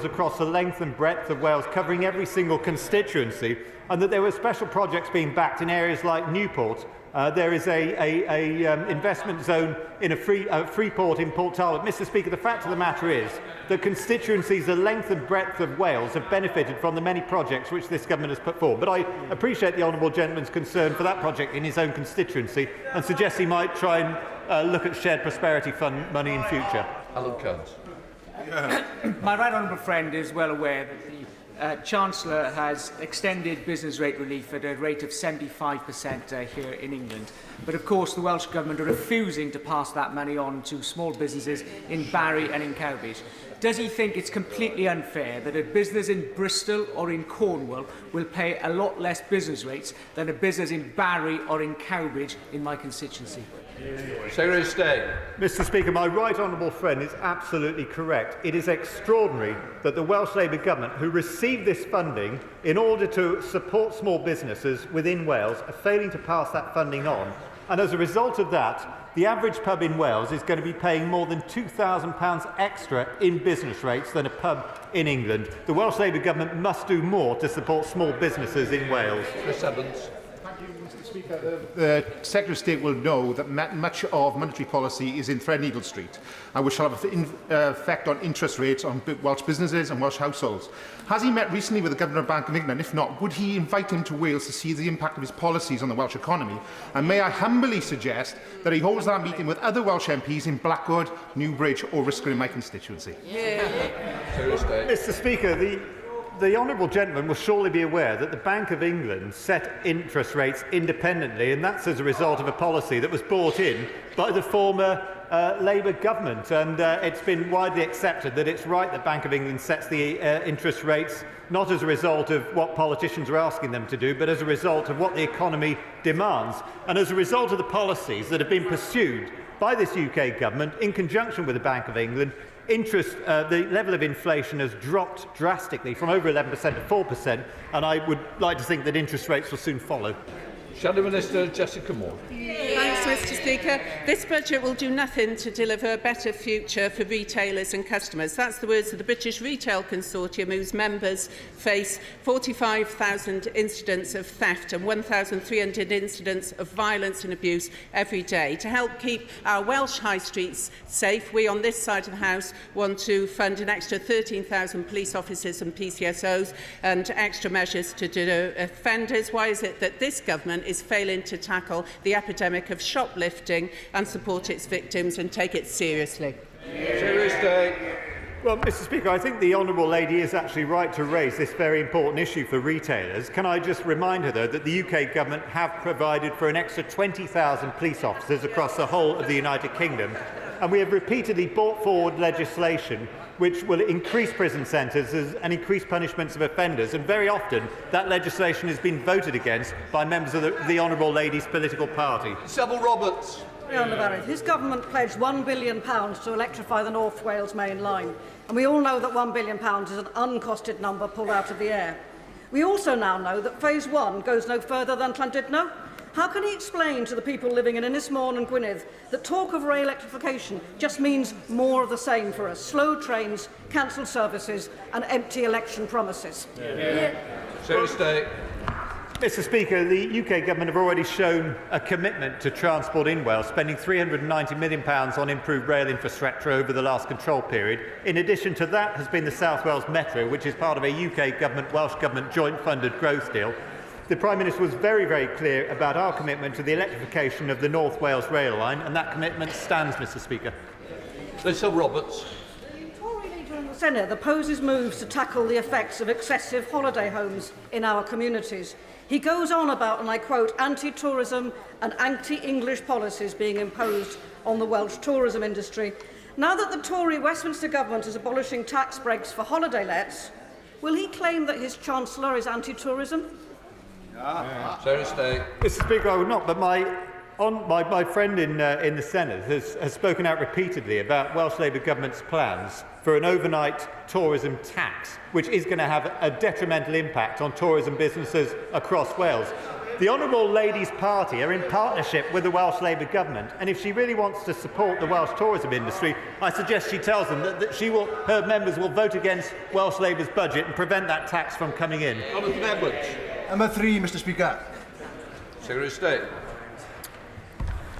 across the length and breadth of Wales, covering every single constituency, and that there were special projects being backed in areas like Newport. There is a investment zone in a free port in Port Talbot. Mr. Speaker, the fact of the matter is that constituencies the length and breadth of Wales have benefited from the many projects which this government has put forward. But I appreciate the honourable gentleman's concern for that project in his own constituency and suggest he might try and look at shared prosperity fund money in future. Alan Kearns. My right honourable friend is well aware that the Chancellor has extended business rate relief at a rate of 75% here in England. But of course the Welsh Government are refusing to pass that money on to small businesses in Barry and in Cowbridge. Does he think it's completely unfair that a business in Bristol or in Cornwall will pay a lot less business rates than a business in Barry or in Cowbridge in my constituency? Secretary of State. Mr. Speaker, my right honourable friend is absolutely correct. It is extraordinary that the Welsh Labour Government, who received this funding in order to support small businesses within Wales, are failing to pass that funding on. And as a result of that, the average pub in Wales is going to be paying more than £2,000 extra in business rates than a pub in England. The Welsh Labour Government must do more to support small businesses in Wales. Chris Evans. Mr. Speaker, the Secretary of State will know that much of monetary policy is in Threadneedle Street, which shall have an effect on interest rates on Welsh businesses and Welsh households. Has he met recently with the Governor of Bank of England? If not, would he invite him to Wales to see the impact of his policies on the Welsh economy? And may I humbly suggest that he holds that meeting with other Welsh MPs in Blackwood, Newbridge or Riscal in my constituency? Mr. Speaker, the honourable gentleman will surely be aware that the Bank of England set interest rates independently, and that's as a result of a policy that was brought in by the former Labour government. And it's been widely accepted that it's right that Bank of England sets the interest rates not as a result of what politicians are asking them to do, but as a result of what the economy demands. And as a result of the policies that have been pursued by this UK government in conjunction with the Bank of England, the level of inflation has dropped drastically from over 11% to 4%, and I would like to think that interest rates will soon follow. Shadow Minister Jessica Moore. Thanks, Mr. Speaker. This budget will do nothing to deliver a better future for retailers and customers. That's the words of the British Retail Consortium, whose members face 45,000 incidents of theft and 1,300 incidents of violence and abuse every day. To help keep our Welsh high streets safe, we on this side of the House want to fund an extra 13,000 police officers and PCSOs and extra measures to deter offenders. Why is it that this government is failing to tackle the epidemic of shoplifting and support its victims and take it seriously? Well, Mr. Speaker, I think the honourable lady is actually right to raise this very important issue for retailers. Can I just remind her, though, that the UK government have provided for an extra 20,000 police officers across the whole of the United Kingdom, and we have repeatedly brought forward legislation which will increase prison sentences and increase punishments of offenders, and very often that legislation has been voted against by members of the honourable lady's political party. Sybil Roberts. His government pledged £1 billion to electrify the North Wales main line, and we all know that £1 billion is an uncosted number pulled out of the air. We also now know that Phase 1 goes no further than Llandudno. How can he explain to the people living in Ynys-Môn and Gwynedd that talk of rail electrification just means more of the same for us? Slow trains, cancelled services and empty election promises. Mr. Speaker, the UK government have already shown a commitment to transport in Wales, spending £390 million on improved rail infrastructure over the last control period. In addition to that has been the South Wales Metro, which is part of a UK government-Welsh government joint-funded growth deal. The Prime Minister was very, very clear about our commitment to the electrification of the North Wales rail line, and that commitment stands, Mr. Speaker. Sybil Roberts. The Tory leader in the Senate opposes moves to tackle the effects of excessive holiday homes in our communities. He goes on about, and I quote, anti-tourism and anti-English policies being imposed on the Welsh tourism industry. Now that the Tory Westminster government is abolishing tax breaks for holiday lets, will he claim that his Chancellor is anti-tourism? Mr. Speaker, I would not, but my friend in the Senate has spoken out repeatedly about Welsh Labour government's plans for an overnight tourism tax, which is going to have a detrimental impact on tourism businesses across Wales. The Honourable Lady's party are in partnership with the Welsh Labour government, and if she really wants to support the Welsh tourism industry, I suggest she tells them that her members will vote against Welsh Labour's budget and prevent that tax from coming in. Jonathan Edwards. Number 3, Mr Speaker. Secretary of State.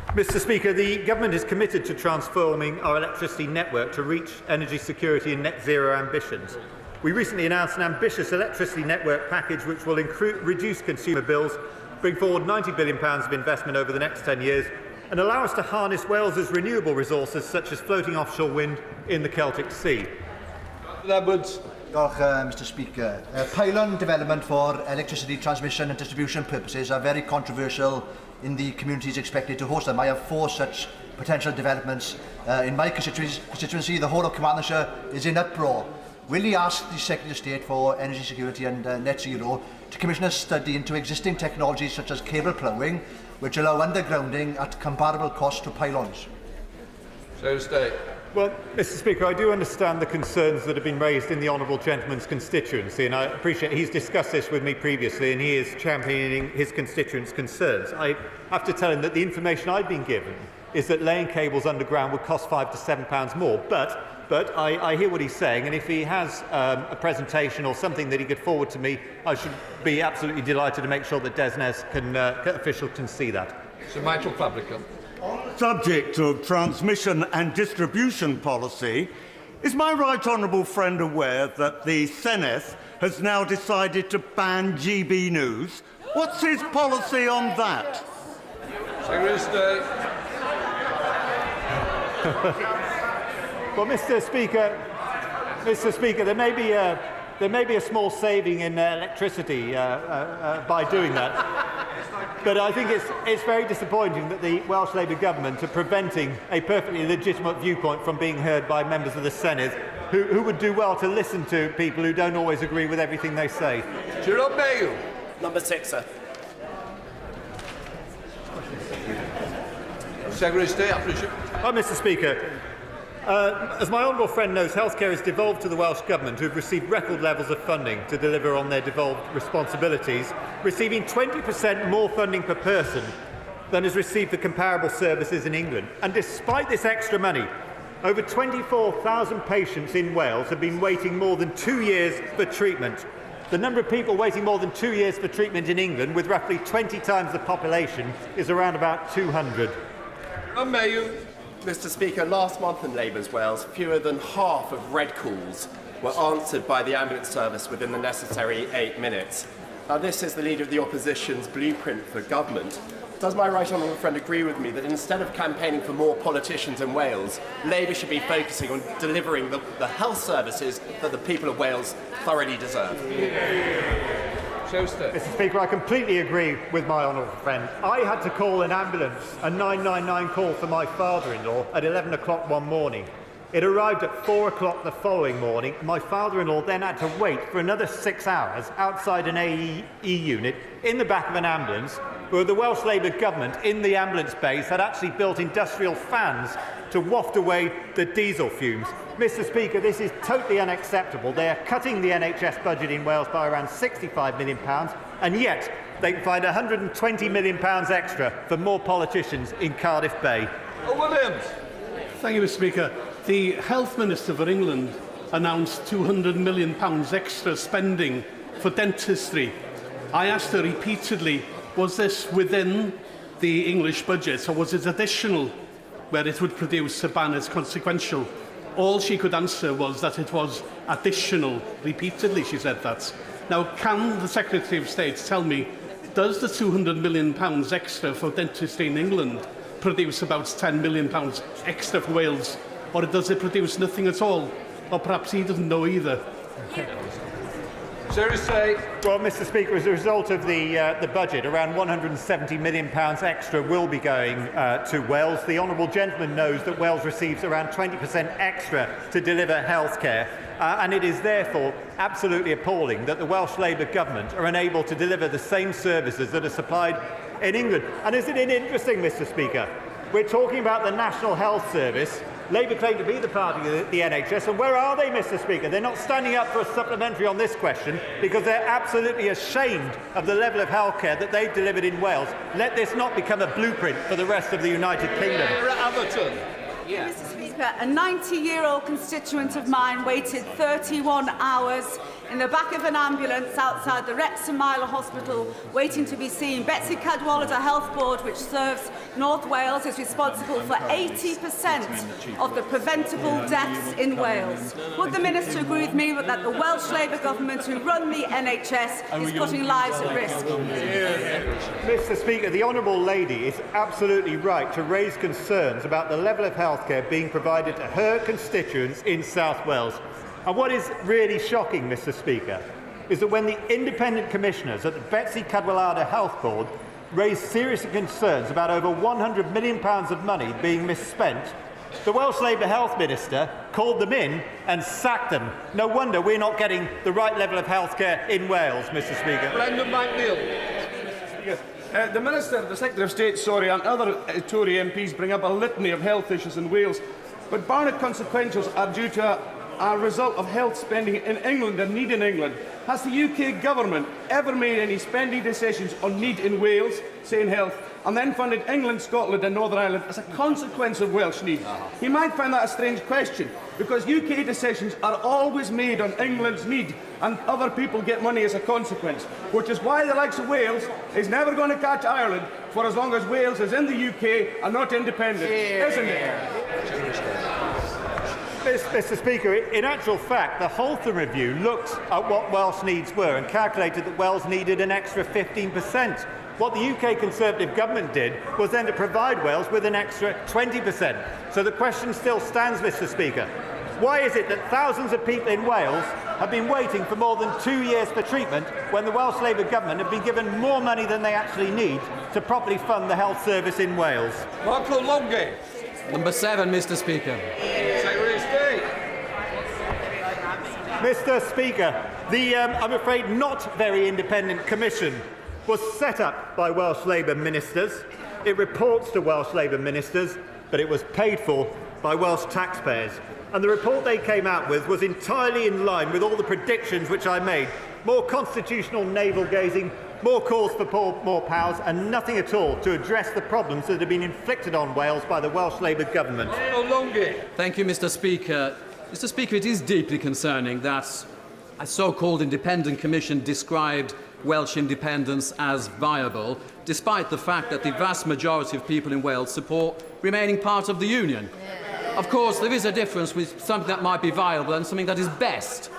Mr Speaker, the government is committed to transforming our electricity network to reach energy security and net zero ambitions. We recently announced an ambitious electricity network package which will reduce consumer bills, bring forward £90 billion of investment over the next 10 years and allow us to harness Wales's renewable resources such as floating offshore wind in the Celtic Sea. Edwards. Mr Speaker. Pylon development for electricity transmission and distribution purposes are very controversial in the communities expected to host them. I have 4 such potential developments. In my constituency, the whole of Carmarthenshire is in uproar. Will he ask the Secretary of State for Energy Security and Net Zero to commission a study into existing technologies such as cable ploughing, which allow undergrounding at comparable cost to pylons? Secretary of State. Well, Mr Speaker, I do understand the concerns that have been raised in the Honourable Gentleman's constituency, and I appreciate he's discussed this with me previously and he is championing his constituents' concerns. I have to tell him that the information I've been given is that laying cables underground would cost £5 to £7 more, but I hear what he's saying, and if he has a presentation or something that he could forward to me, I should be absolutely delighted to make sure that DESNZ official can see that. Sir Michael Fabricant. Subject of transmission and distribution policy, is my right honourable friend aware that the Senedd has now decided to ban GB News? What's his policy on that? Secretary of State. Well, Mr Speaker, there may be a small saving in electricity by doing that. But I think it's very disappointing that the Welsh Labour government are preventing a perfectly legitimate viewpoint from being heard by members of the Senedd, who would do well to listen to people who don't always agree with everything they say. Gerard Mayo. Number 6, sir. Secretary of State, I appreciate. Mr Speaker, as my honourable friend knows, healthcare is devolved to the Welsh Government, who have received record levels of funding to deliver on their devolved responsibilities, receiving 20% more funding per person than is received for comparable services in England. And despite this extra money, over 24,000 patients in Wales have been waiting more than 2 years for treatment. The number of people waiting more than 2 years for treatment in England, with roughly 20 times the population, is around about 200. Mayo. Mr Speaker, last month in Labour's Wales, fewer than half of red calls were answered by the ambulance service within the necessary 8 minutes. Now, this is the Leader of the Opposition's blueprint for government. Does my right honourable friend agree with me that instead of campaigning for more politicians in Wales, Labour should be focusing on delivering the health services that the people of Wales thoroughly deserve? Mr Speaker, I completely agree with my honourable friend. I had to call an ambulance, a 999 call for my father-in-law at 11 o'clock one morning. It arrived at 4 o'clock the following morning. My father-in-law then had to wait for another 6 hours outside an AEE unit in the back of an ambulance, where the Welsh Labour government in the ambulance base had actually built industrial fans to waft away the diesel fumes. Mr Speaker, this is totally unacceptable. They are cutting the NHS budget in Wales by around £65 million, and yet they can find £120 million extra for more politicians in Cardiff Bay. Williams. Thank you, Mr Speaker. The Health Minister for England announced £200 million extra spending for dentistry. I asked her repeatedly, was this within the English budget or was it additional, where it would produce a ban as consequential? All she could answer was that it was additional. Repeatedly she said that. Now, can the Secretary of State tell me, does the £200 million extra for dentistry in England produce about £10 million extra for Wales, or does it produce nothing at all? Or perhaps he doesn't know either. Seriously? Well, Mr Speaker, as a result of the budget, around £170 million extra will be going to Wales. The honourable gentleman knows that Wales receives around 20% extra to deliver healthcare, and it is therefore absolutely appalling that the Welsh Labour government are unable to deliver the same services that are supplied in England. And isn't it interesting, Mr Speaker? We're talking about the National Health Service, Labour claim to be the party of the NHS, and where are they, Mr Speaker? They're not standing up for a supplementary on this question because they're absolutely ashamed of the level of healthcare that they've delivered in Wales. Let this not become a blueprint for the rest of the United Kingdom. Mr Speaker, a 90-year-old constituent of mine waited 31 hours in the back of an ambulance outside the Wrexham Mile Hospital waiting to be seen. Betsy Cadwallader Health Board, which serves North Wales, is responsible for 80% of the preventable deaths in Wales. Would the Minister agree with me that the Welsh Labour government who run the NHS is putting lives at risk? Mr Speaker, the Honourable Lady is absolutely right to raise concerns about the level of healthcare being provided to her constituents in South Wales. And what is really shocking, Mr Speaker, is that when the independent commissioners at the Betsy Cadwallader Health Board raised serious concerns about over £100 million of money being misspent, the Welsh Labour Health Minister called them in and sacked them. No wonder we're not getting the right level of healthcare in Wales, Mr Speaker. The Minister, the Secretary of State, and other Tory MPs bring up a litany of health issues in Wales, but Barnett consequentials are due to a result of health spending in England and need in England. Has the UK government ever made any spending decisions on need in Wales, say in health, and then funded England, Scotland and Northern Ireland as a consequence of Welsh need? He might find that a strange question, because UK decisions are always made on England's need, and other people get money as a consequence, which is why the likes of Wales is never going to catch Ireland for as long as Wales is in the UK and not independent, isn't it? Mr Speaker, in actual fact, the Halton Review looked at what Welsh needs were and calculated that Wales needed an extra 15%. What the UK Conservative government did was then to provide Wales with an extra 20%. So the question still stands, Mr Speaker. Why is it that thousands of people in Wales have been waiting for more than 2 years for treatment when the Welsh Labour government have been given more money than they actually need to properly fund the health service in Wales? Michael Longay. Number 7, Mr Speaker. Secretary of State. Mr Speaker, the, I'm afraid, not very independent commission was set up by Welsh Labour ministers. It reports to Welsh Labour ministers, but it was paid for by Welsh taxpayers. And the report they came out with was entirely in line with all the predictions which I made. More constitutional navel-gazing, more calls for more powers, and nothing at all to address the problems that have been inflicted on Wales by the Welsh Labour government. Thank you, Mr Speaker. Mr Speaker, it is deeply concerning that a so-called independent commission described Welsh independence as viable, despite the fact that the vast majority of people in Wales support remaining part of the Union. Of course, there is a difference with something that might be viable and something that is best.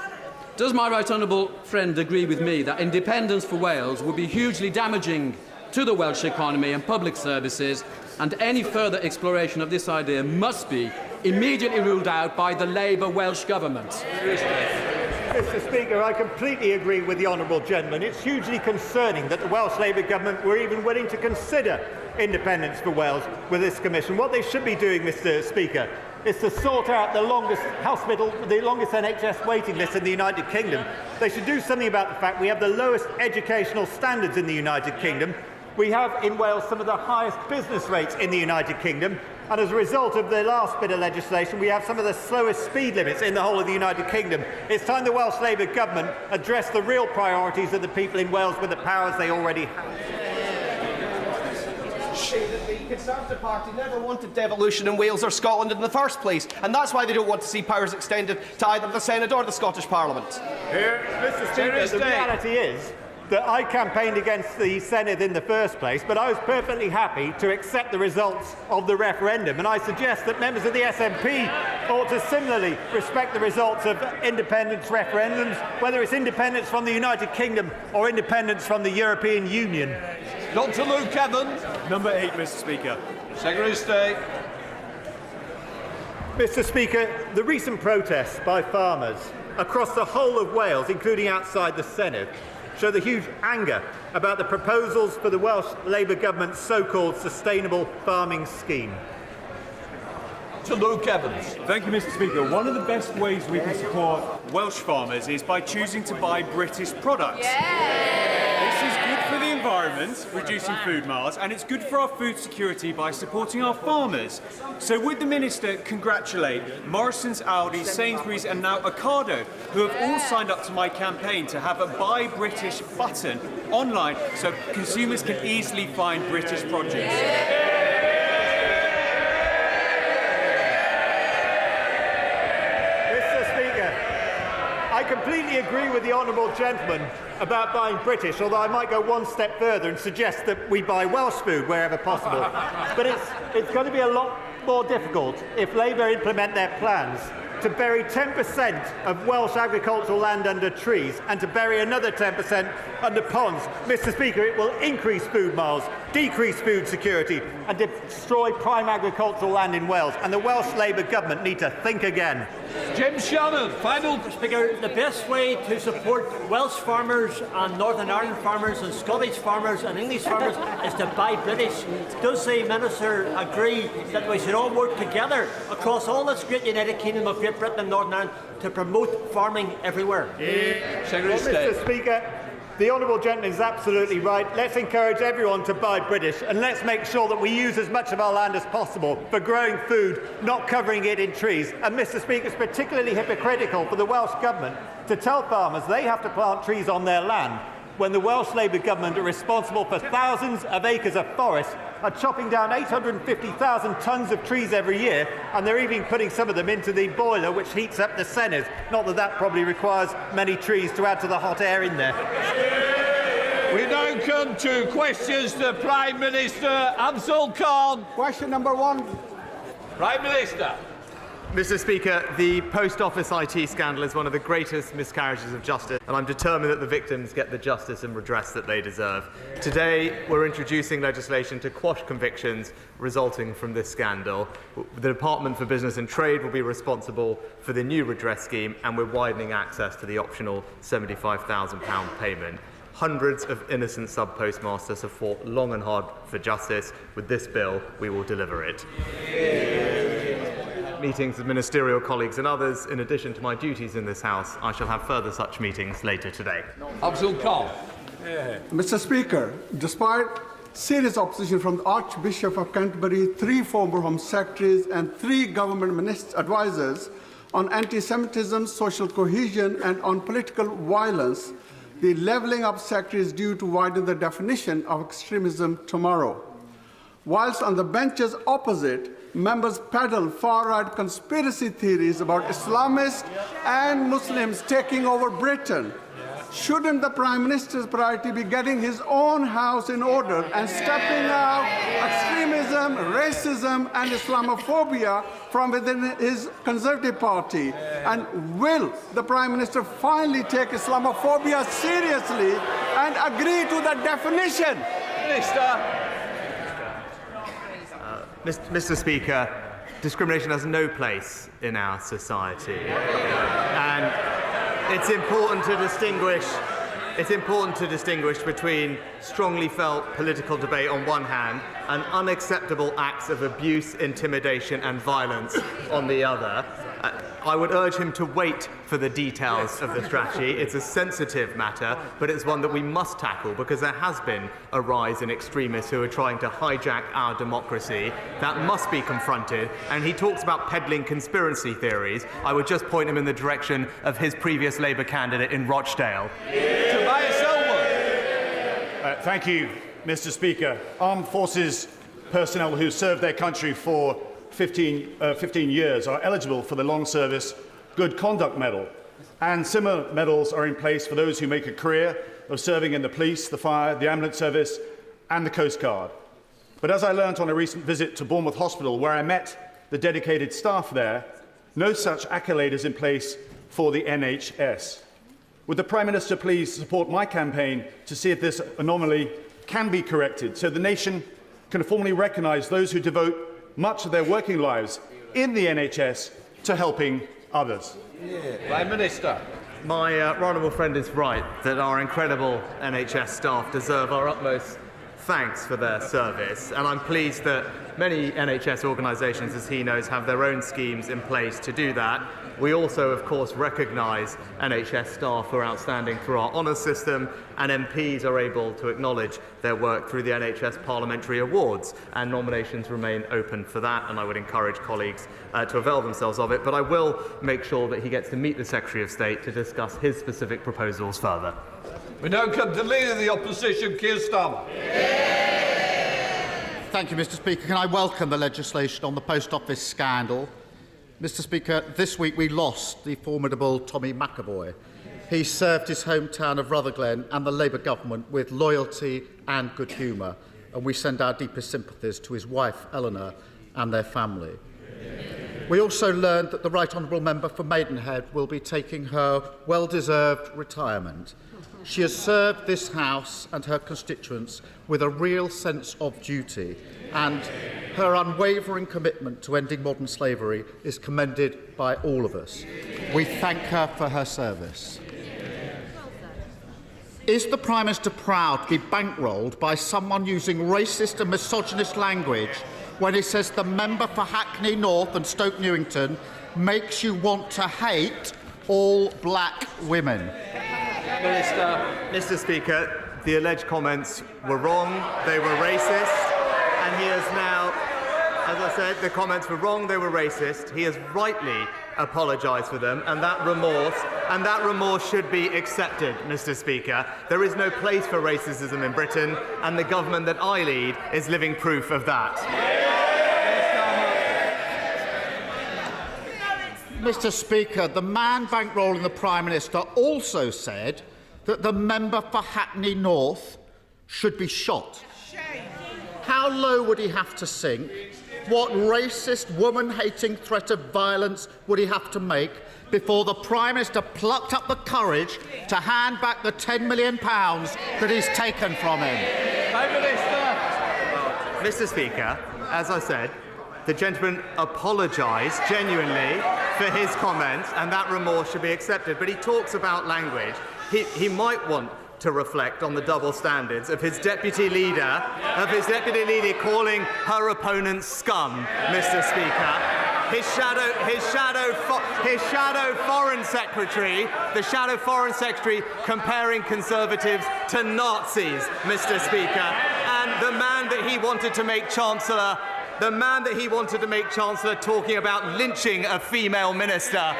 Does my right honourable friend agree with me that independence for Wales would be hugely damaging to the Welsh economy and public services, and any further exploration of this idea must be immediately ruled out by the Labour Welsh Government? Mr Speaker, I completely agree with the honourable gentleman. It's hugely concerning that the Welsh Labour government were even willing to consider independence for Wales with this commission. What they should be doing, Mr Speaker, is to sort out the longest NHS waiting list in the United Kingdom. They should do something about the fact we have the lowest educational standards in the United Kingdom. We have in Wales some of the highest business rates in the United Kingdom, and as a result of the last bit of legislation, we have some of the slowest speed limits in the whole of the United Kingdom. It's time the Welsh Labour government addressed the real priorities of the people in Wales with the powers they already have. The Conservative Party never wanted devolution in Wales or Scotland in the first place, and that's why they don't want to see powers extended to either the Senate or the Scottish Parliament. Mr Speaker, the reality is that I campaigned against the Senate in the first place, but I was perfectly happy to accept the results of the referendum, and I suggest that members of the SNP ought to similarly respect the results of independence referendums, whether it's independence from the United Kingdom or independence from the European Union. Dr. Luke Evans. Number 8, Mr Speaker. Secretary of State. Mr Speaker, the recent protests by farmers across the whole of Wales, including outside the Senate, show the huge anger about the proposals for the Welsh Labour government's so-called sustainable farming scheme. To Luke Evans. Thank you, Mr Speaker. One of the best ways we can support Welsh farmers is by choosing to buy British products. This is good for the environment environment, reducing food miles, and it's good for our food security by supporting our farmers. So would the Minister congratulate Morrison's, Aldi, Sainsbury's and now Ocado, who have all signed up to my campaign to have a Buy British button online so consumers can easily find British produce? I completely agree with the honourable gentleman about buying British, although I might go one step further and suggest that we buy Welsh food wherever possible. But it's going to be a lot more difficult if Labour implement their plans to bury 10% of Welsh agricultural land under trees and to bury another 10% under ponds. Mr. Speaker, it will increase food miles, decrease food security and destroy prime agricultural land in Wales. And the Welsh Labour government need to think again. Jim Shannon, final. Mr. Speaker, the best way to support Welsh farmers and Northern Ireland farmers and Scottish farmers and English farmers is to buy British. Does the Minister agree that we should all work together across all this great United Kingdom of Great Britain and Northern Ireland to promote farming everywhere? Mr. Speaker, the honourable gentleman is absolutely right. Let's encourage everyone to buy British and let's make sure that we use as much of our land as possible for growing food, not covering it in trees. And Mr. Speaker, it's particularly hypocritical for the Welsh Government to tell farmers they have to plant trees on their land when the Welsh Labour Government are responsible for thousands of acres of forest, are chopping down 850,000 tonnes of trees every year, and they're even putting some of them into the boiler which heats up the Senedd. Not that that probably requires many trees to add to the hot air in there. We now come to questions to Prime Minister Afzal Khan. Question number 1. Prime Minister. Mr. Speaker, the Post Office IT scandal is one of the greatest miscarriages of justice, and I'm determined that the victims get the justice and redress that they deserve. Today, we're introducing legislation to quash convictions resulting from this scandal. The Department for Business and Trade will be responsible for the new redress scheme, and we're widening access to the optional £75,000 payment. Hundreds of innocent sub-postmasters have fought long and hard for justice. With this bill, we will deliver it. Meetings with ministerial colleagues and others. In addition to my duties in this House, I shall have further such meetings later today. Afzal Khan. Mr. Speaker, despite serious opposition from the Archbishop of Canterbury, 3 former Home Secretaries and 3 government advisers on anti-Semitism, social cohesion and on political violence, the levelling up secretary is due to widen the definition of extremism tomorrow. Whilst on the benches opposite, members peddle far-right conspiracy theories about Islamists and Muslims taking over Britain. Shouldn't the Prime Minister's priority be getting his own house in order and stepping out extremism, racism and Islamophobia from within his Conservative Party? And will the Prime Minister finally take Islamophobia seriously and agree to the definition? Minister. Mr. Speaker, discrimination has no place in our society. And it's important to distinguish between strongly felt political debate on one hand and unacceptable acts of abuse, intimidation and violence on the other. I would urge him to wait for the details of the strategy. It's a sensitive matter, but it's one that we must tackle because there has been a rise in extremists who are trying to hijack our democracy. That must be confronted. And he talks about peddling conspiracy theories. I would just point him in the direction of his previous Labour candidate in Rochdale. Thank you, Mr. Speaker. Armed Forces personnel who served their country for 15 years are eligible for the Long Service Good Conduct Medal, and similar medals are in place for those who make a career of serving in the police, the fire, the ambulance service and the Coast Guard. But as I learnt on a recent visit to Bournemouth Hospital, where I met the dedicated staff there, no such accolade is in place for the NHS. Would the Prime Minister please support my campaign to see if this anomaly can be corrected so the nation can formally recognise those who devote much of their working lives in the NHS to helping others? Prime Minister. My honourable friend is right that our incredible NHS staff deserve our utmost thanks for their service, and I'm pleased that many NHS organisations, as he knows, have their own schemes in place to do that. We also, of course, recognise NHS staff who are outstanding through our honours system, and MPs are able to acknowledge their work through the NHS Parliamentary Awards, and nominations remain open for that, and I would encourage colleagues to avail themselves of it. But I will make sure that he gets to meet the Secretary of State to discuss his specific proposals further. We now come to the Leader of the Opposition, Keir Starmer. Thank you, Mr. Speaker. Can I welcome the legislation on the Post Office scandal? Mr. Speaker, this week we lost the formidable Tommy McAvoy. He served his hometown of Rutherglen and the Labour government with loyalty and good humour, and we send our deepest sympathies to his wife, Eleanor, and their family. We also learned that the Right Honourable Member for Maidenhead will be taking her well-deserved retirement. She has served this House and her constituents with a real sense of duty, and her unwavering commitment to ending modern slavery is commended by all of us. We thank her for her service. Is the Prime Minister proud to be bankrolled by someone using racist and misogynist language when he says the member for Hackney North and Stoke Newington makes you want to hate all black women? Mr. Speaker, the alleged comments were wrong, they were racist, and he has now, as I said, the comments were wrong, they were racist. He has rightly apologised for them, and that remorse should be accepted, Mr. Speaker. There is no place for racism in Britain, and the government that I lead is living proof of that. Mr. Speaker, the man bankrolling the Prime Minister also said that the member for Hackney North should be shot. How low would he have to sink? What racist, woman-hating threat of violence would he have to make before the Prime Minister plucked up the courage to hand back the £10 million that he's taken from him? Mr. Speaker, as I said, the gentleman apologised genuinely for his comments, and that remorse should be accepted. But he talks about language. He might want to reflect on the double standards of his deputy leader, calling her opponent scum, Mr. Speaker. His shadow foreign secretary, the shadow foreign secretary, comparing Conservatives to Nazis, Mr. Speaker, and the man that he wanted to make Chancellor. The man that he wanted to make Chancellor talking about lynching a female minister.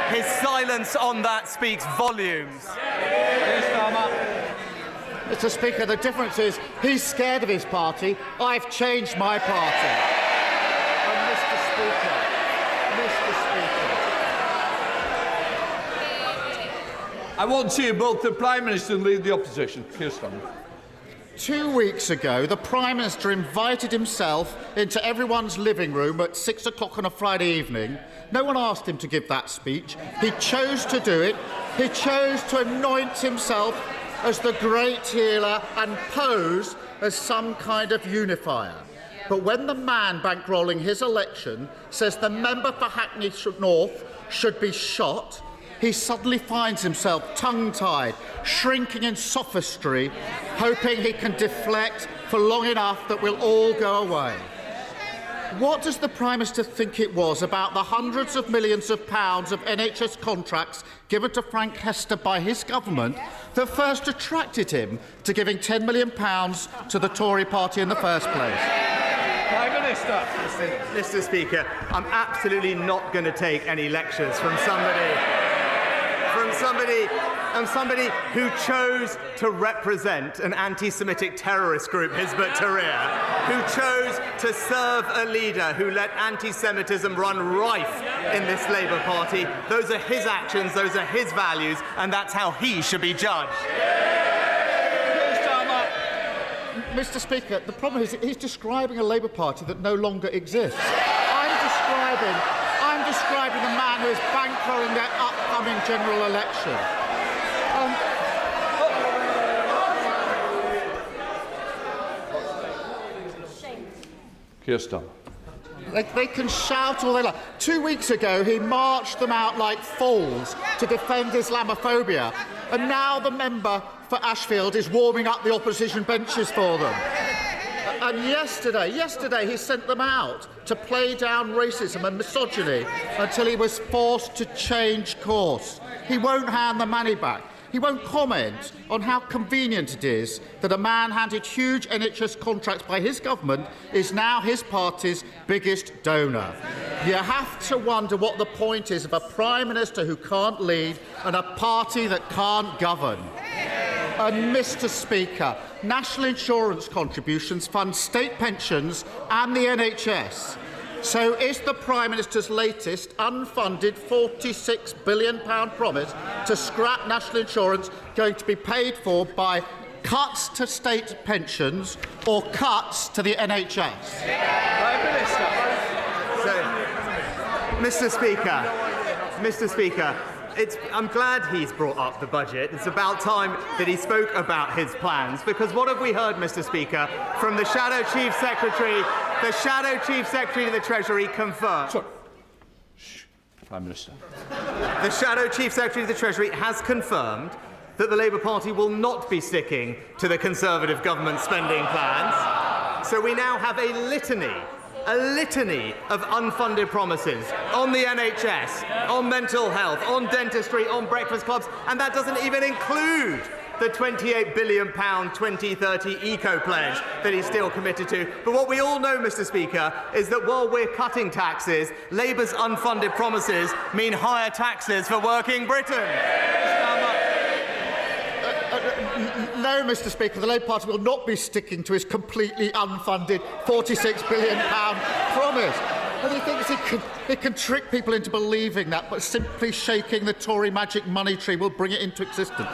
His silence on that speaks volumes. Mr. Speaker, the difference is he's scared of his party. I've changed my party. And Mr. Speaker. I want to hear both the Prime Minister and Leader of the Opposition. Keir Starmer. 2 weeks ago, the Prime Minister invited himself into everyone's living room at 6 o'clock on a Friday evening. No one asked him to give that speech. He chose to do it. He chose to anoint himself as the great healer and pose as some kind of unifier. But when the man bankrolling his election says the member for Hackney North should be shot, he suddenly finds himself tongue-tied, shrinking in sophistry, hoping he can deflect for long enough that we'll all go away. What does the Prime Minister think it was about the hundreds of millions of pounds of NHS contracts given to Frank Hester by his government that first attracted him to giving £10 million to the Tory party in the first place? Prime Minister. Mr. Speaker, I'm absolutely not going to take any lectures from somebody who chose to represent an anti-Semitic terrorist group, Hizb ut-Tahrir, who chose to serve a leader who let anti-Semitism run rife in this Labour Party. Those are his actions, those are his values, and that's how he should be judged. Mr. Speaker, the problem is he's describing a Labour Party that no longer exists. I'm describing the man who is bankrolling their upcoming general election. Keir Starmer. They can shout all they like. 2 weeks ago, he marched them out like fools to defend Islamophobia, and now the member for Ashfield is warming up the opposition benches for them. And yesterday he sent them out to play down racism and misogyny until he was forced to change course. He won't hand the money back. He won't comment on how convenient it is that a man handed huge NHS contracts by his government is now his party's biggest donor. You have to wonder what the point is of a Prime Minister who can't lead and a party that can't govern. And, Mr. Speaker, national insurance contributions fund state pensions and the NHS. So is the Prime Minister's latest unfunded £46 billion promise to scrap national insurance going to be paid for by cuts to state pensions or cuts to the NHS? Prime Minister. So, Mr. Speaker, I'm glad he's brought up the budget. It's about time that he spoke about his plans, because what have we heard, Mr. Speaker, from the Shadow Chief Secretary? The Shadow Chief Secretary of the Treasury confirmed. Sorry. Shh, Prime Minister. The Shadow Chief Secretary of the Treasury has confirmed that the Labour Party will not be sticking to the Conservative government spending plans. So we now have a litany of unfunded promises on the NHS, on mental health, on dentistry, on breakfast clubs, and that doesn't even include the £28 billion 2030 eco-pledge that he's still committed to. But what we all know, Mr. Speaker, is that while we're cutting taxes, Labour's unfunded promises mean higher taxes for working Britain. No, Mr. Speaker, the Labour Party will not be sticking to his completely unfunded £46 billion promise. And he thinks he can trick people into believing that, but simply shaking the Tory magic money tree will bring it into existence.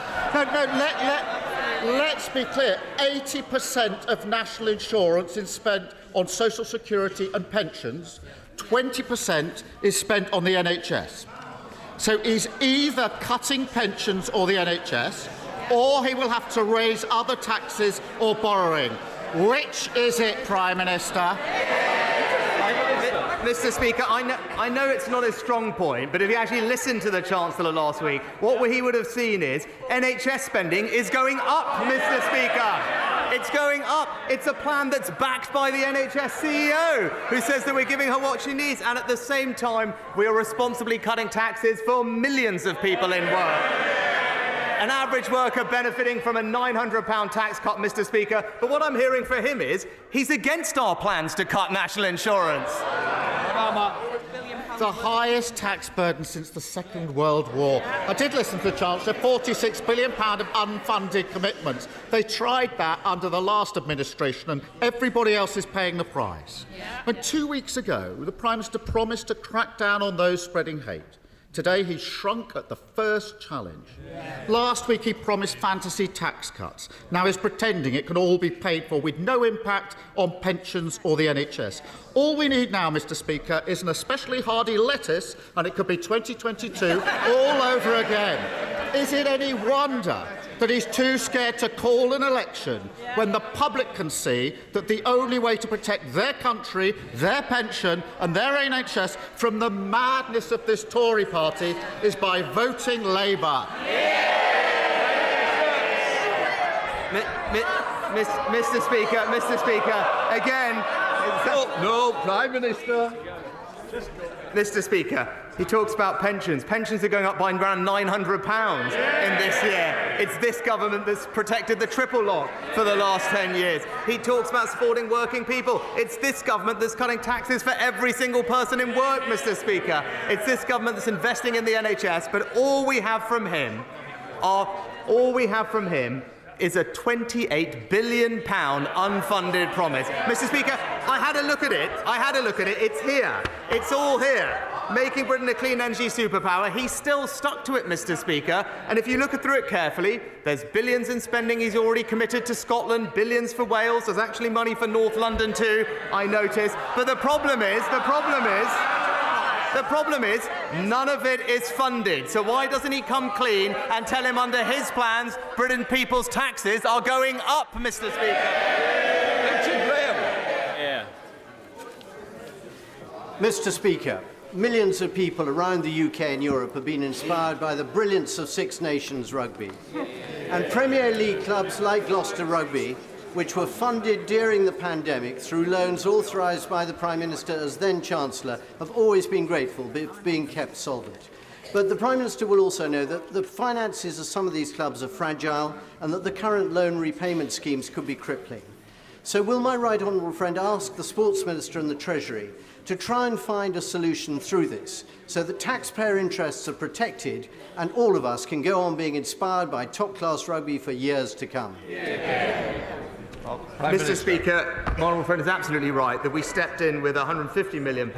Let's be clear. 80% of national insurance is spent on social security and pensions. 20% is spent on the NHS. So he's either cutting pensions or the NHS, or he will have to raise other taxes or borrowing. Which is it, Prime Minister? Mr. Speaker, I know it's not a strong point, but if you actually listened to the Chancellor last week, what he would have seen is NHS spending is going up, Mr. Speaker. It's going up. It's a plan that's backed by the NHS CEO, who says that we're giving her what she needs, and at the same time, we are responsibly cutting taxes for millions of people in work. An average worker benefiting from a £900 tax cut, Mr. Speaker. But what I'm hearing from him is he's against our plans to cut national insurance. The highest tax burden since the Second World War. I did listen to the Chancellor, £46 billion of unfunded commitments. They tried that under the last administration, and everybody else is paying the price. And 2 weeks ago, the Prime Minister promised to crack down on those spreading hate. Today, he shrunk at the first challenge. Last week, he promised fantasy tax cuts. Now he's pretending it can all be paid for with no impact on pensions or the NHS. All we need now, Mr. Speaker, is an especially hardy lettuce, and it could be 2022 all over again. Is it any wonder that he's too scared to call an election when the public can see that the only way to protect their country, their pension and their NHS from the madness of this Tory party is by voting Labour? Mr. Speaker, again... No, Prime Minister. Mr. Speaker, he talks about pensions. Pensions are going up by around £900 in this year. It's this government that's protected the triple lock for the last 10 years. He talks about supporting working people. It's this government that's cutting taxes for every single person in work, Mr. Speaker. It's this government that's investing in the NHS, but all we have from him is a £28 billion unfunded promise. Mr. Speaker, I had a look at it. It's here. It's all here. Making Britain a clean energy superpower. He's still stuck to it, Mr. Speaker. And if you look through it carefully, there's billions in spending he's already committed to Scotland, billions for Wales. There's actually money for North London too, I notice. But the problem is, none of it is funded. So why doesn't he come clean and tell him under his plans, Britain people's taxes are going up, Mr. Speaker? Mr. Speaker, millions of people around the UK and Europe have been inspired by the brilliance of Six Nations rugby. And Premier League clubs like Gloucester Rugby which were funded during the pandemic through loans authorised by the Prime Minister as then Chancellor, have always been grateful for being kept solvent. But the Prime Minister will also know that the finances of some of these clubs are fragile and that the current loan repayment schemes could be crippling. So will my right honourable friend ask the Sports Minister and the Treasury to try and find a solution through this so that taxpayer interests are protected and all of us can go on being inspired by top-class rugby for years to come? Mr. Speaker, my honourable friend is absolutely right that we stepped in with a £150 million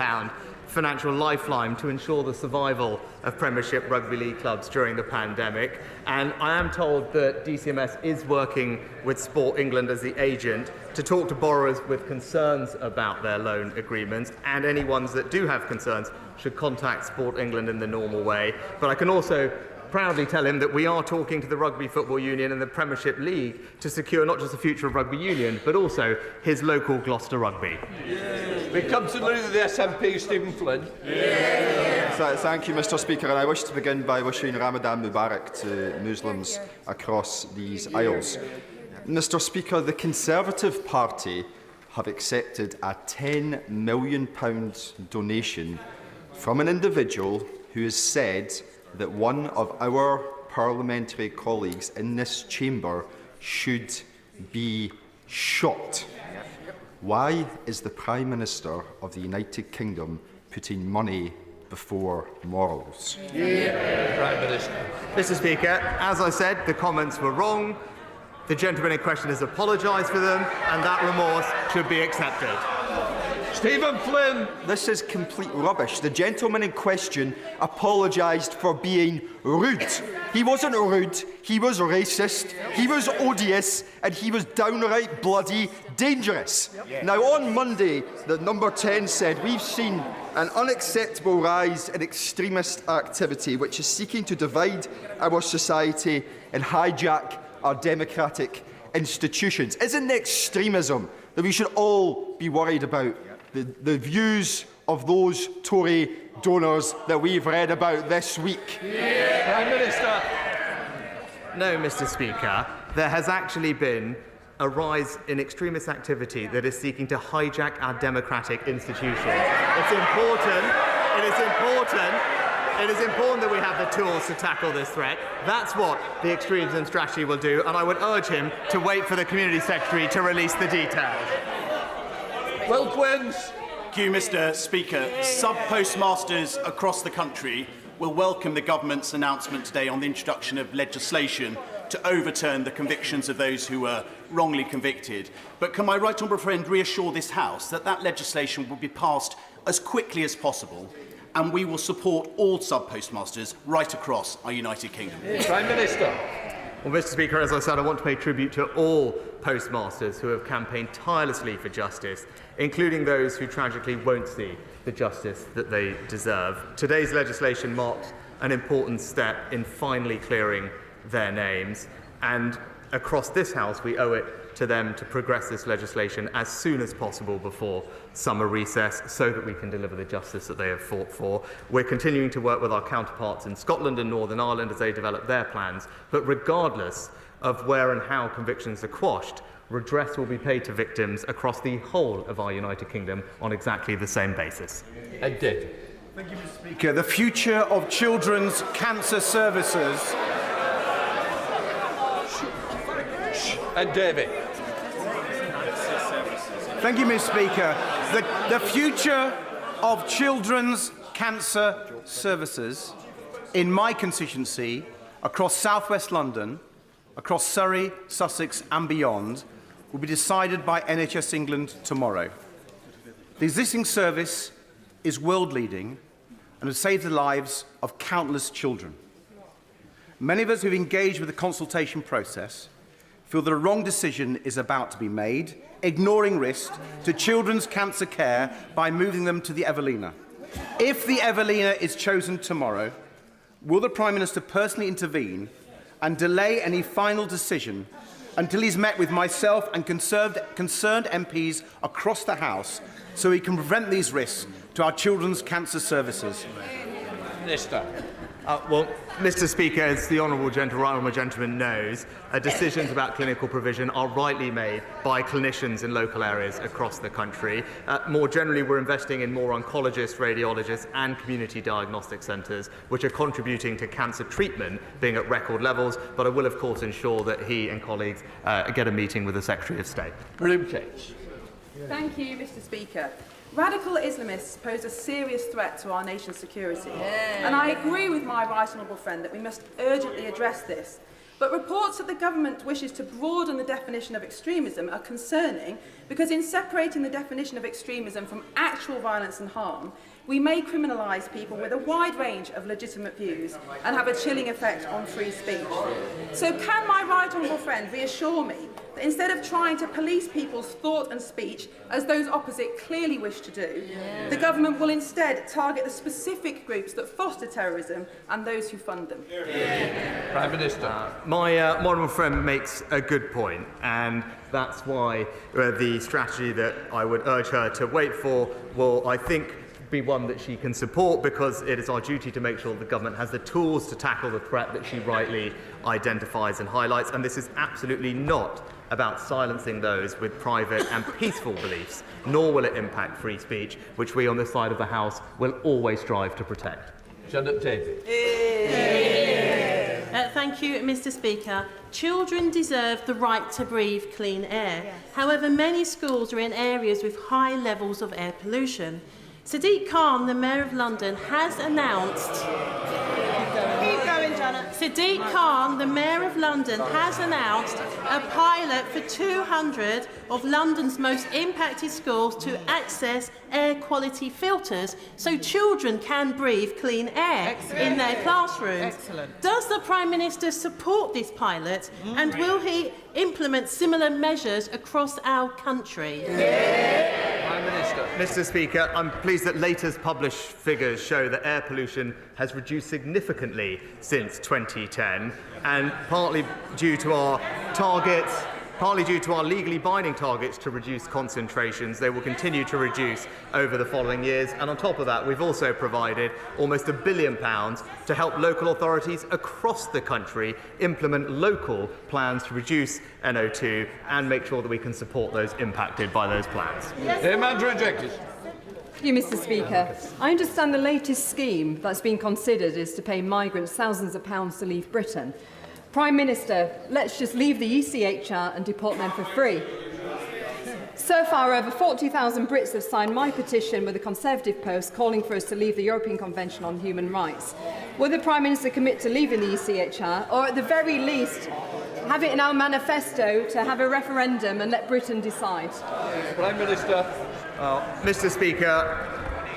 financial lifeline to ensure the survival of Premiership rugby league clubs during the pandemic. And I am told that DCMS is working with Sport England as the agent to talk to borrowers with concerns about their loan agreements, and any ones that do have concerns should contact Sport England in the normal way. But I can also proudly tell him that we are talking to the Rugby Football Union and the Premiership League to secure not just the future of rugby union, but also his local Gloucester Rugby. We come to the leader of the SNP, Stephen Flynn. Thank you, Mr. Speaker, and I wish to begin by wishing Ramadan Mubarak to Muslims across these aisles. Mr. Speaker, the Conservative Party have accepted a £10 million donation from an individual who has said that one of our parliamentary colleagues in this chamber should be shot. Why is the Prime Minister of the United Kingdom putting money before morals? Prime Minister. Mr. Speaker, as I said, the comments were wrong. The gentleman in question has apologised for them, and that remorse should be accepted. Stephen Flynn. This is complete rubbish. The gentleman in question apologised for being rude. He wasn't rude, he was racist, he was odious, and he was downright bloody dangerous. Now, on Monday, the number 10 said, we've seen an unacceptable rise in extremist activity which is seeking to divide our society and hijack our democratic institutions. Isn't it extremism that we should all be worried about? The views of those Tory donors that we've read about this week. Prime Minister. No, Mr. Speaker. There has actually been a rise in extremist activity that is seeking to hijack our democratic institutions. It's important. It is important that we have the tools to tackle this threat. That's what the extremism strategy will do, and I would urge him to wait for the Community Secretary to release the details. Will Quins. Thank you, Mr. Speaker. Sub-postmasters across the country will welcome the government's announcement today on the introduction of legislation to overturn the convictions of those who were wrongly convicted. But can my right honourable friend reassure this House that that legislation will be passed as quickly as possible, and we will support all sub-postmasters right across our United Kingdom? Prime Minister. Well, Mr. Speaker, as I said, I want to pay tribute to all postmasters who have campaigned tirelessly for justice, including those who tragically won't see the justice that they deserve. Today's legislation marks an important step in finally clearing their names, and across this House we owe it to them to progress this legislation as soon as possible before summer recess so that we can deliver the justice that they have fought for. We're continuing to work with our counterparts in Scotland and Northern Ireland as they develop their plans, but regardless of where and how convictions are quashed, redress will be paid to victims across the whole of our United Kingdom on exactly the same basis. And David. Thank you, Mr. Speaker. The future of children's cancer services. And David. Thank you, Mr. Speaker. The future of children's cancer services in my constituency, across South West London, across Surrey, Sussex and beyond, will be decided by NHS England tomorrow. The existing service is world-leading and has saved the lives of countless children. Many of us who've engaged with the consultation process feel that a wrong decision is about to be made, ignoring risk to children's cancer care by moving them to the Evelina. If the Evelina is chosen tomorrow, will the Prime Minister personally intervene and delay any final decision until he's met with myself and concerned MPs across the House so he can prevent these risks to our children's cancer services? Minister. Well, Mr. Speaker, as the honourable gentleman knows, decisions about clinical provision are rightly made by clinicians in local areas across the country. More generally, we're investing in more oncologists, radiologists and community diagnostic centres, which are contributing to cancer treatment being at record levels, but I will, of course, ensure that he and colleagues get a meeting with the Secretary of State. Thank you, Mr. Speaker. Radical Islamists pose a serious threat to our nation's security. And I agree with my right honourable friend that we must urgently address this. But reports that the government wishes to broaden the definition of extremism are concerning because in separating the definition of extremism from actual violence and harm, we may criminalise people with a wide range of legitimate views and have a chilling effect on free speech. So can my right honourable friend reassure me that instead of trying to police people's thought and speech, as those opposite clearly wish to do, the government will instead target the specific groups that foster terrorism and those who fund them? Prime Minister. My honourable friend makes a good point, and that's why the strategy that I would urge her to wait for will, I think, be one that she can support, because it is our duty to make sure the government has the tools to tackle the threat that she rightly identifies and highlights. And this is absolutely not about silencing those with private and peaceful beliefs, nor will it impact free speech, which we on this side of the House will always strive to protect. Thank you, Mr. Speaker. Children deserve the right to breathe clean air. Yes. However, many schools are in areas with high levels of air pollution. Sadiq Khan, the Mayor of London, has announced... Keep going, Janet. Sadiq Khan, the Mayor of London, has announced a pilot for 200 of London's most impacted schools to access air quality filters so children can breathe clean air in their classrooms. Excellent. Does the Prime Minister support this pilot, and will he implement similar measures across our country? Prime Minister. Mr. Speaker, I'm pleased that latest published figures show that air pollution has reduced significantly since 2010, and partly due to our legally binding targets to reduce concentrations. They will continue to reduce over the following years. And on top of that, we've also provided almost £1 billion to help local authorities across the country implement local plans to reduce NO2 and make sure that we can support those impacted by those plans. Thank you, Mr. Speaker. I understand the latest scheme that's been considered is to pay migrants thousands of pounds to leave Britain. Prime Minister, let's just leave the ECHR and deport them for free. So far, over 40,000 Brits have signed my petition with the Conservative Post calling for us to leave the European Convention on Human Rights. Will the Prime Minister commit to leaving the ECHR, or at the very least, have it in our manifesto to have a referendum and let Britain decide? Prime Minister. Mr. Speaker,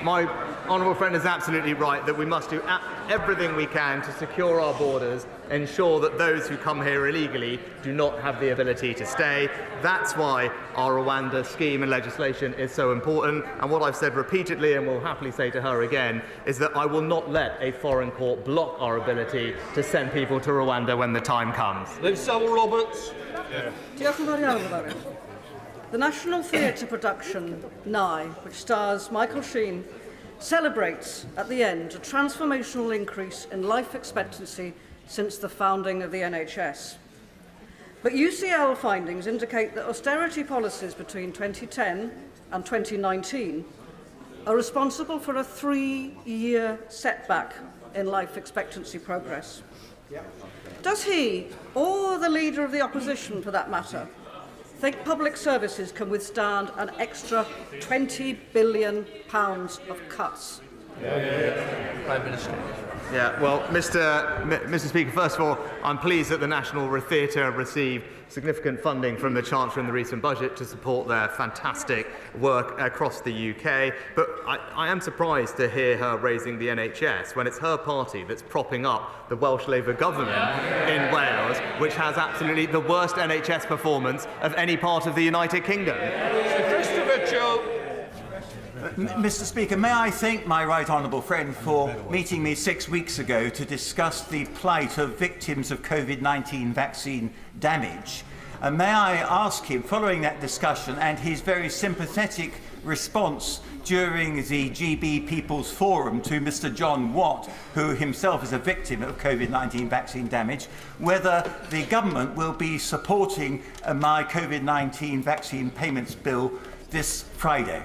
my honourable friend is absolutely right that we must do everything we can to secure our borders, ensure that those who come here illegally do not have the ability to stay. That's why our Rwanda scheme and legislation is so important. And what I've said repeatedly, and will happily say to her again, is that I will not let a foreign court block our ability to send people to Rwanda when the time comes. Roberts. The National Theatre production, Nye, which stars Michael Sheen, celebrates at the end a transformational increase in life expectancy since the founding of the NHS. But UCL findings indicate that austerity policies between 2010 and 2019 are responsible for a 3-year setback in life expectancy progress. Does he, or the Leader of the Opposition for that matter, think public services can withstand an extra £20 billion of cuts? Prime Minister. Yeah, well, Mr. Speaker, first of all, I'm pleased that the National Theatre received significant funding from the Chancellor in the recent budget to support their fantastic work across the UK. But I am surprised to hear her raising the NHS when it's her party that's propping up the Welsh Labour government in Wales, which has absolutely the worst NHS performance of any part of the United Kingdom. Mr. Speaker, may I thank my right honourable friend for meeting me 6 weeks ago to discuss the plight of victims of COVID-19 vaccine damage. And may I ask him, following that discussion and his very sympathetic response during the GB People's Forum to Mr. John Watt, who himself is a victim of COVID-19 vaccine damage, whether the government will be supporting my COVID-19 vaccine payments bill this Friday.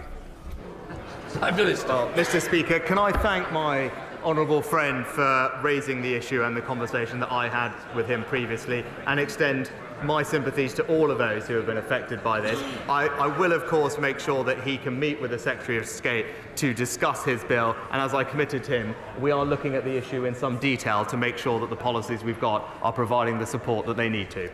Mr. Speaker, can I thank my honourable friend for raising the issue and the conversation that I had with him previously, and extend my sympathies to all of those who have been affected by this. I will, of course, make sure that he can meet with the Secretary of State to discuss his bill, and as I committed to him, we are looking at the issue in some detail to make sure that the policies we've got are providing the support that they need to.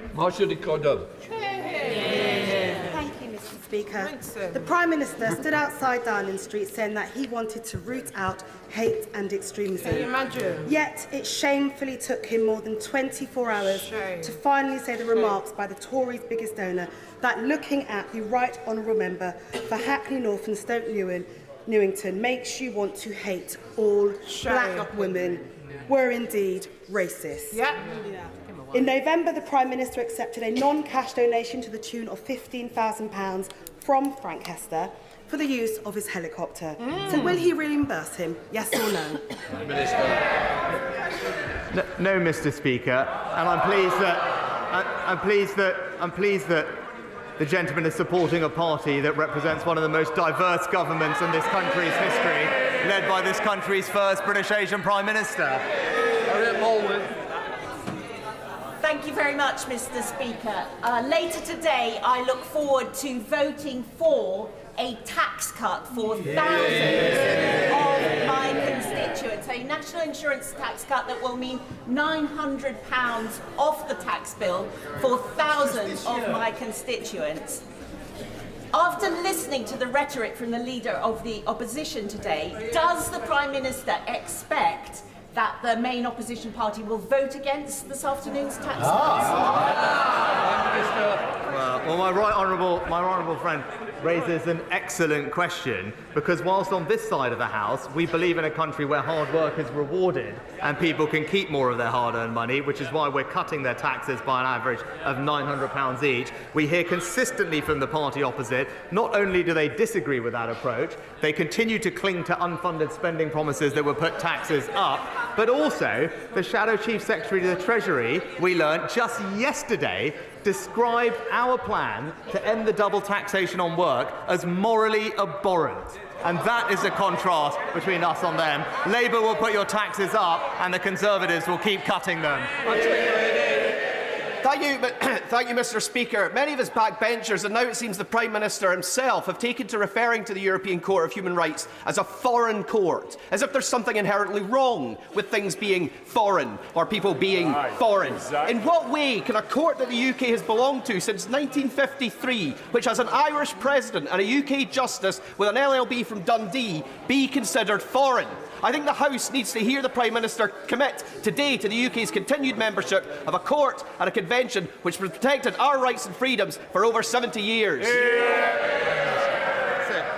Speaker. The Prime Minister stood outside Downing Street saying that he wanted to root out hate and extremism. Can you imagine? Yet it shamefully took him more than 24 hours to finally say the remarks by the Tories' biggest donor that looking at the Right Honourable Member for Hackney North and Stoke Newington makes you want to hate all black women were indeed racist. In November, the Prime Minister accepted a non-cash donation to the tune of £15,000 from Frank Hester for the use of his helicopter. So will he reimburse him, yes or no? No, Mr. Speaker, and I'm pleased that the gentleman is supporting a party that represents one of the most diverse governments in this country's history, led by this country's first British Asian Prime Minister. Thank you very much, Mr. Speaker. Later today, I look forward to voting for a tax cut for thousands of my constituents, a national insurance tax cut that will mean £900 off the tax bill for thousands of my constituents. After listening to the rhetoric from the leader of the opposition today, does the Prime Minister expect that the main opposition party will vote against this afternoon's tax cuts? Well, my right honourable friend raises an excellent question, because whilst on this side of the House we believe in a country where hard work is rewarded and people can keep more of their hard-earned money, which is why we're cutting their taxes by an average of £900 each, we hear consistently from the party opposite, not only do they disagree with that approach, they continue to cling to unfunded spending promises that would put taxes up, but also the Shadow Chief Secretary to the Treasury, we learnt just yesterday, described our plan to end the double taxation on work as morally abhorrent. And that is the contrast between us and them. Labour will put your taxes up and the Conservatives will keep cutting them. Thank you, Mr. Speaker. Many of his backbenchers, and now it seems the Prime Minister himself, have taken to referring to the European Court of Human Rights as a foreign court, as if there's something inherently wrong with things being foreign or people being foreign. In what way can a court that the UK has belonged to since 1953, which has an Irish president and a UK justice with an LLB from Dundee, be considered foreign? I think the House needs to hear the Prime Minister commit today to the UK's continued membership of a court and a convention which protected our rights and freedoms for over 70 years.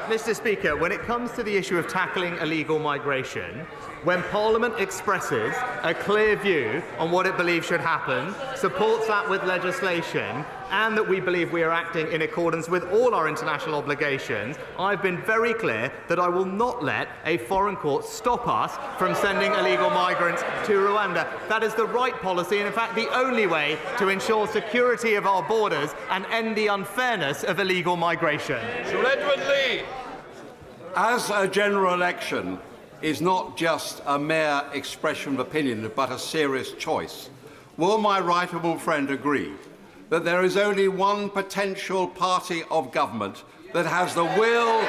Mr. Speaker, when it comes to the issue of tackling illegal migration, when Parliament expresses a clear view on what it believes should happen, supports that with legislation, and that we believe we are acting in accordance with all our international obligations, I've been very clear that I will not let a foreign court stop us from sending illegal migrants to Rwanda. That is the right policy, and in fact the only way to ensure security of our borders and end the unfairness of illegal migration. As a general election is not just a mere expression of opinion, but a serious choice, will my right honourable friend agree that there is only one potential party of government that has the will,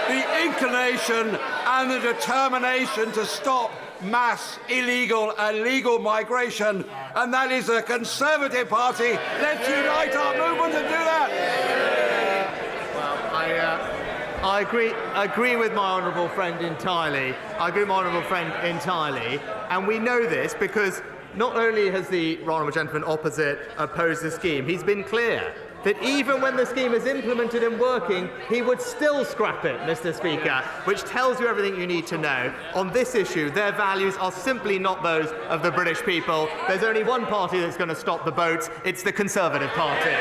the inclination and the determination to stop mass illegal and legal migration, and that is the Conservative Party? Let's unite our movement and do that! I agree with my honourable friend entirely. And we know this because not only has the honourable gentleman opposite opposed the scheme, he's been clear that even when the scheme is implemented and working, he would still scrap it, Mr. Speaker, which tells you everything you need to know. On this issue, their values are simply not those of the British people. There's only one party that's going to stop the boats. It's the Conservative Party.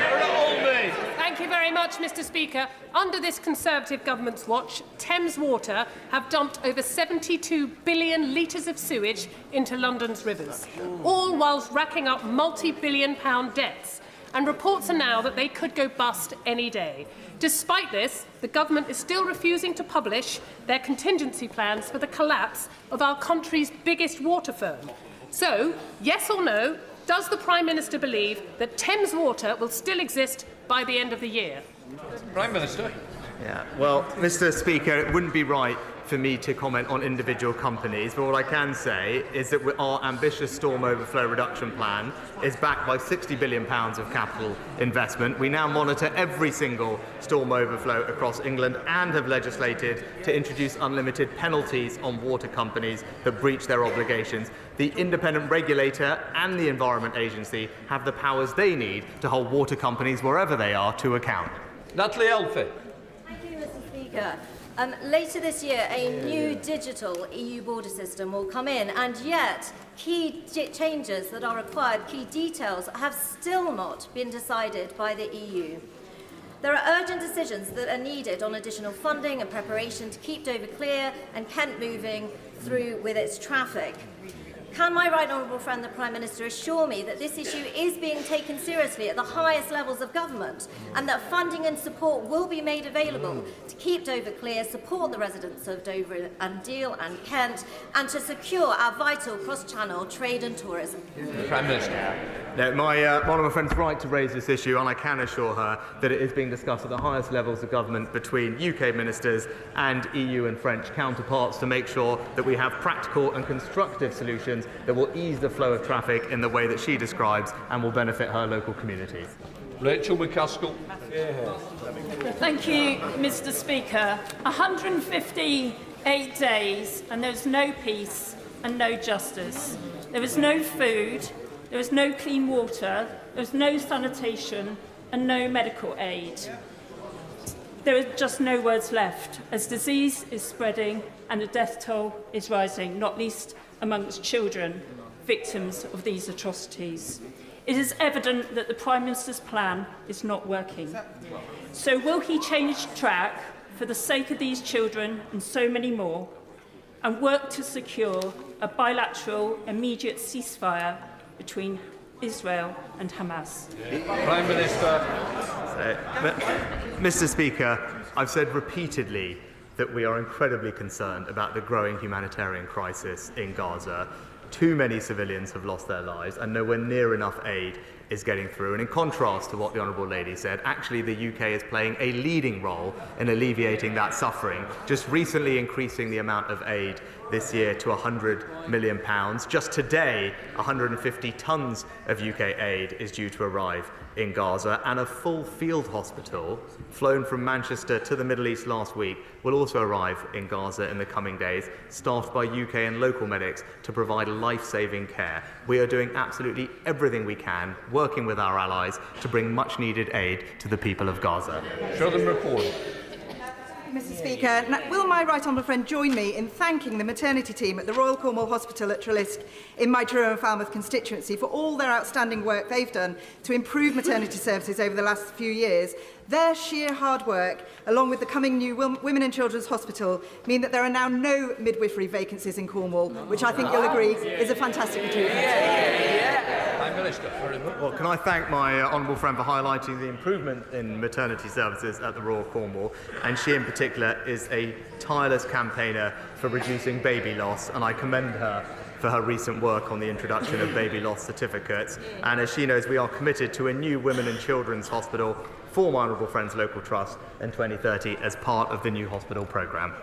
Thank Thank you very much, Mr Speaker. Under this Conservative government's watch, Thames Water have dumped over 72 billion litres of sewage into London's rivers, all whilst racking up multi-billion-pound debts. And reports are now that they could go bust any day. Despite this, the government is still refusing to publish their contingency plans for the collapse of our country's biggest water firm. So, yes or no, does the Prime Minister believe that Thames Water will still exist by the end of the year? Prime Minister. Yeah, well, Mr Speaker, it wouldn't be right for me to comment on individual companies, but what I can say is that our ambitious storm overflow reduction plan is backed by £60 billion of capital investment. We now monitor every single storm overflow across England and have legislated to introduce unlimited penalties on water companies that breach their obligations. The independent regulator and the Environment Agency have the powers they need to hold water companies wherever they are to account. Natalie Elphie. Thank you, Mr Speaker. Later this year, a new digital EU border system will come in, and yet key changes that are required, key details, have still not been decided by the EU. There are urgent decisions that are needed on additional funding and preparation to keep Dover clear and Kent moving through with its traffic. Can my right honourable friend, the Prime Minister, assure me that this issue is being taken seriously at the highest levels of government and that funding and support will be made available to keep Dover clear, support the residents of Dover and Deal and Kent, and to secure our vital cross-channel trade and tourism? Prime Minister. No, one of my friends is right to raise this issue, and I can assure her that it is being discussed at the highest levels of government between UK ministers and EU and French counterparts to make sure that we have practical and constructive solutions that will ease the flow of traffic in the way that she describes and will benefit her local communities. Rachel McCaskill. Thank you, Mr Speaker. 158 days and there's no peace and no justice. There is no food, there is no clean water, there is no sanitation and no medical aid. There are just no words left as disease is spreading and the death toll is rising, not least amongst children, victims of these atrocities. It is evident that the Prime Minister's plan is not working. So will he change track for the sake of these children and so many more and work to secure a bilateral, immediate ceasefire between Israel and Hamas? Prime Minister. Mr Speaker, I've said repeatedly that we are incredibly concerned about the growing humanitarian crisis in Gaza. Too many civilians have lost their lives and nowhere near enough aid is getting through. And in contrast to what the Honourable Lady said, actually the UK is playing a leading role in alleviating that suffering, just recently increasing the amount of aid this year to £100 million. Just today, 150 tonnes of UK aid is due to arrive in Gaza, and a full field hospital flown from Manchester to the Middle East last week will also arrive in Gaza in the coming days, staffed by UK and local medics to provide life-saving care. We are doing absolutely everything we can, working with our allies to bring much-needed aid to the people of Gaza. Sheldon Report. Mr Speaker, will my right honourable friend join me in thanking the maternity team at the Royal Cornwall Hospital at Trelisk in my Truro and Falmouth constituency for all their outstanding work they've done to improve maternity services over the last few years? Their sheer hard work, along with the coming new Women and Children's Hospital, mean that there are now no midwifery vacancies in Cornwall, which I think you'll agree is a fantastic achievement. Prime Minister. Well, can I thank my honourable friend for highlighting the improvement in maternity services at the Royal Cornwall, and she in particular is a tireless campaigner for reducing baby loss, and I commend her for her recent work on the introduction of baby loss certificates. And as she knows, we are committed to a new Women and Children's Hospital for my honourable friend's local trust in 2030 as part of the new hospital programme.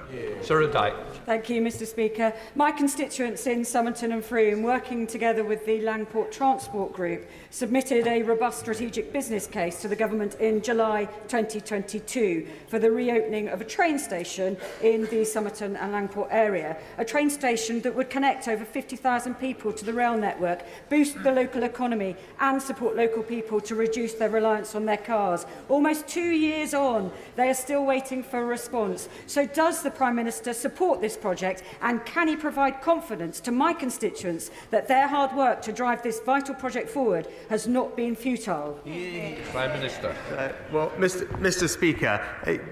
Sarah Dyke. Thank you, Mr Speaker. My constituents in Somerton and Frome, working together with the Langport Transport Group, submitted a robust strategic business case to the government in July 2022 for the reopening of a train station in the Somerton and Langport area, a train station that would connect over 50 250,000 people to the rail network, boost the local economy and support local people to reduce their reliance on their cars. Almost 2 years on, they are still waiting for a response. So does the Prime Minister support this project, and can he provide confidence to my constituents that their hard work to drive this vital project forward has not been futile? Prime Minister. Well, Mr. Speaker,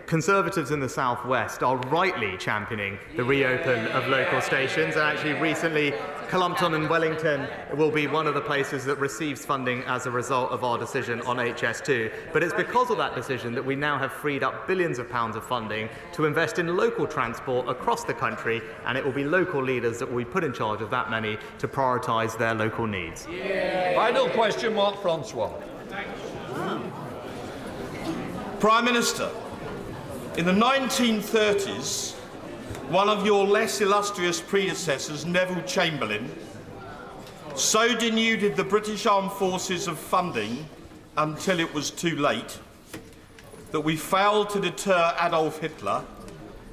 Conservatives in the South West are rightly championing the reopen of local stations, and actually recently Clumpton and Wellington will be one of the places that receives funding as a result of our decision on HS2. But it's because of that decision that we now have freed up billions of pounds of funding to invest in local transport across the country, and it will be local leaders that will be put in charge of that money to prioritise their local needs. Final question, Mark Francois. Prime Minister, in the 1930s, one of your less illustrious predecessors, Neville Chamberlain, so denuded the British Armed Forces of funding until it was too late that we failed to deter Adolf Hitler,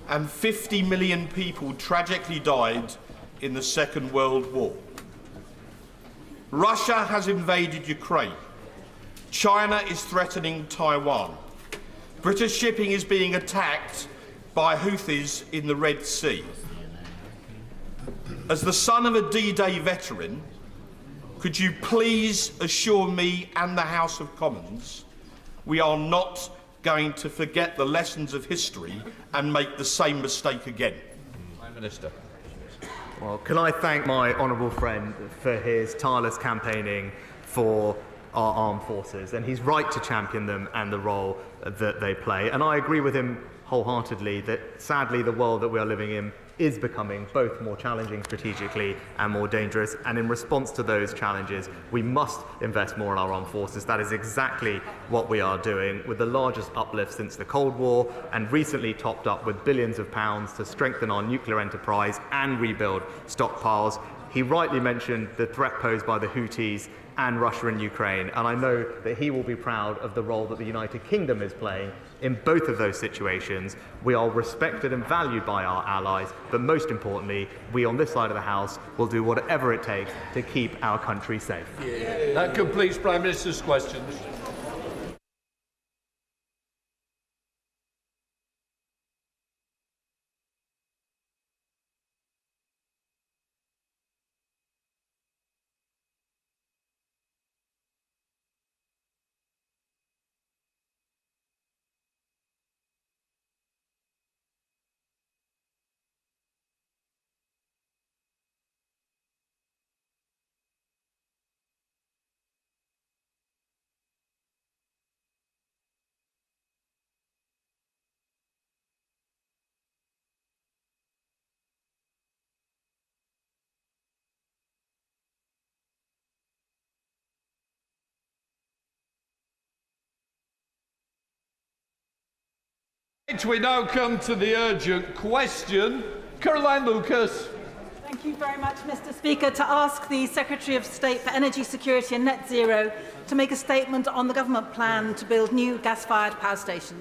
and 50 million people tragically died in the Second World War. Russia has invaded Ukraine. China is threatening Taiwan. British shipping is being attacked by Houthis in the Red Sea. As the son of a D-Day veteran, could you please assure me and the House of Commons we are not going to forget the lessons of history and make the same mistake again? Prime Minister. Well, can I thank my honourable friend for his tireless campaigning for our armed forces, and he's right to champion them and the role that they play. And I agree with him wholeheartedly that sadly the world that we are living in is becoming both more challenging strategically and more dangerous, and in response to those challenges we must invest more in our armed forces. That is exactly what we are doing, with the largest uplift since the Cold War, and recently topped up with billions of pounds to strengthen our nuclear enterprise and rebuild stockpiles. He rightly mentioned the threat posed by the Houthis and Russia and Ukraine, and I know that he will be proud of the role that the United Kingdom is playing in both of those situations. We are respected and valued by our allies, but most importantly, we on this side of the House will do whatever it takes to keep our country safe. That completes Prime Minister's questions. We now come to the urgent question. Caroline Lucas. Thank you very much, Mr. Speaker. To ask the Secretary of State for Energy Security and Net Zero to make a statement on the government plan to build new gas-fired power stations.